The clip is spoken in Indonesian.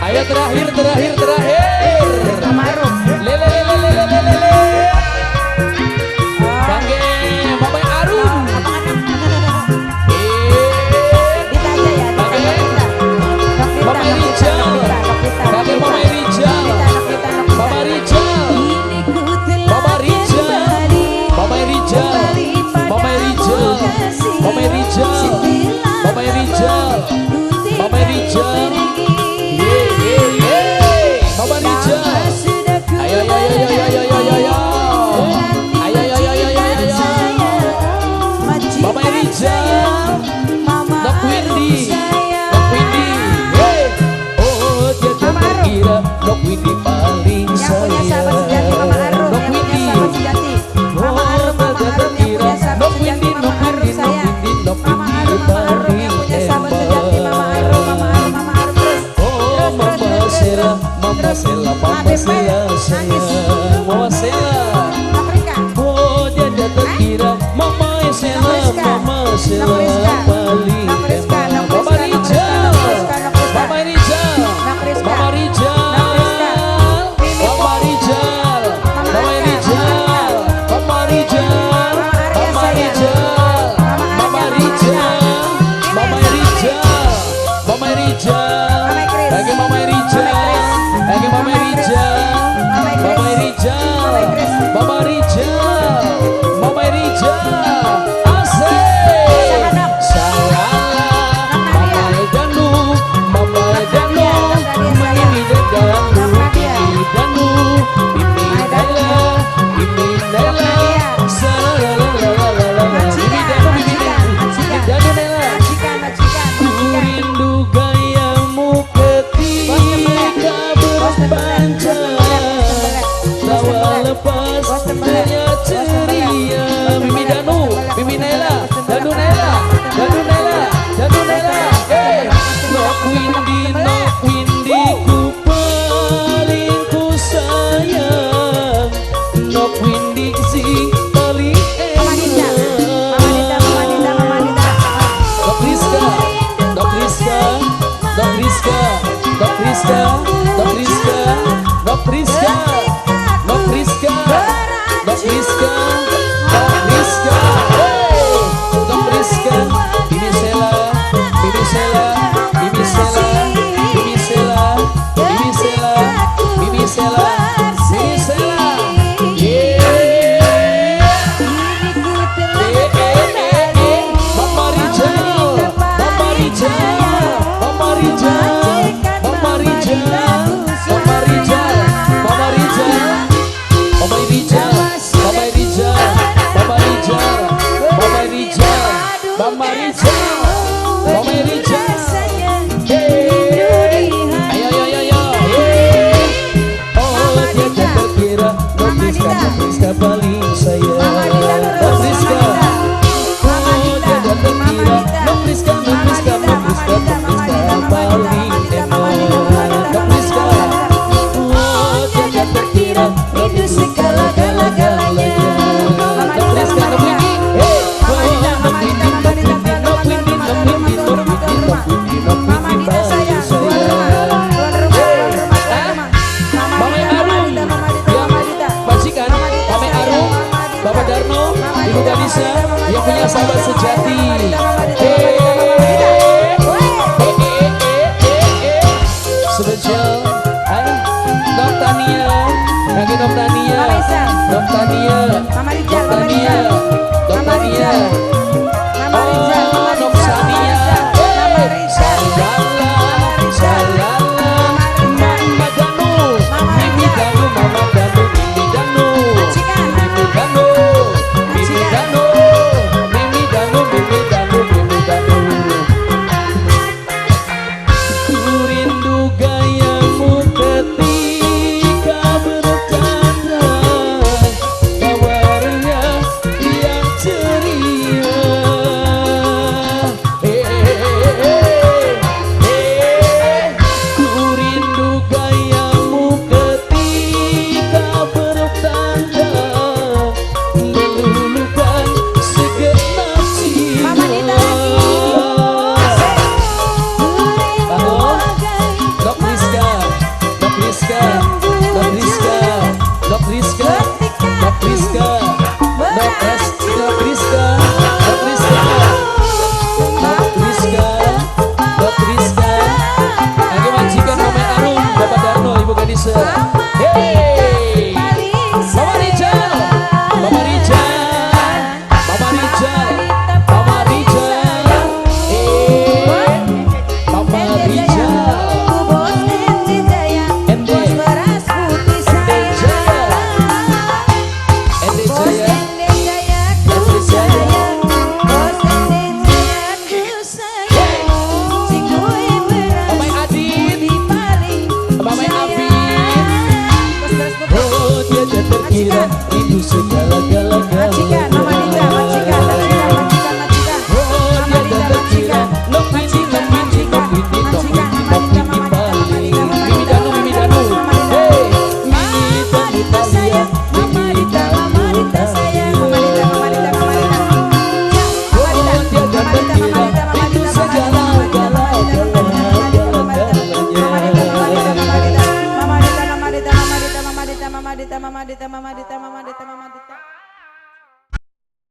Ayo terakhir. Amarum. Lele. Bangke Mama Arum. Kita aja ya. Mama Rijal. Bangke Mama Rijal. Mama Rijal. Mama Rijal. Mama Rijal. Mama Rijal. Mama Rijal. Mama Rijal. Mama Rijal. Mama Rijal. Ayo. Mama Rijal. Dok Windy. Hey. Oh, dia terkira Dok Windy paling sayang. Dok Windy. Mama Arum yang punya sahabat sejati Mama Arum sayang. Mama Arum yang punya sahabat sejati Mama Arum terus. Oh, Mama Sela sayang. Mama Sela. Oh, dia terkira Mama Sela paling enak. Mama Rijal. Mama Rijal. Mama Rijal. Mama Rijal. Mama Rijal. Mama Rijal. Mama Rijal. Mama Rijal. Mama Rijal. Mama Rijal. Lagi Mama Rijal. Lagi Mama Rijal. Mama Rijal. Mama Rijal. Mama Rijal. Asik. Salah. Mama Danu. Mama Danu. Mimi Danu. Mimi Danu. Mimi Dela. Mimi Dela. Salah. Mimi Danu. Mimi Danu Dela. Ku rindu gayamu ketika berpancang. Tawa lepas hanya ceria. Mimi Danu. Mimi Nela. Danu Nela. Danu Nela. Danu Nela. Nok Windy ku paling ku sayang. Nok Windy si paling enak. Dok Rizka. Dok Rizka. Dok Rizka. Dok Rizka. Dok Rizka. Dok Rizka. Dok Rizka. Dok Rizka. Dok Rizka. Dok Rizka. Bibi Sela. Bibi Sela. Bibi Sela. Bibi Sela. Bibi Sela. Bibi Sela. Bibi Sela. Mama Rijal. Mama Rijal. Mama Rijal. Mama Rijal. Mama Rijal. Mama Rijal. Mama Rijal. Mama Rijal. Mama Rijal. Mama Rijal. Mama Rijal. Mama Rijal. Ayo. Oh, dia terkira Dok Rizka paling sayang. Dok Rizka. Oh, dia terkira Dok Rizka paling enak. Dok Rizka. Oh, dia terkira rindu segala-galanya. Dok Rizka. Dok Windy. Mama Arum. Majikan. Mama Arum. Mama Dita, Mama Dita, Mama Dita.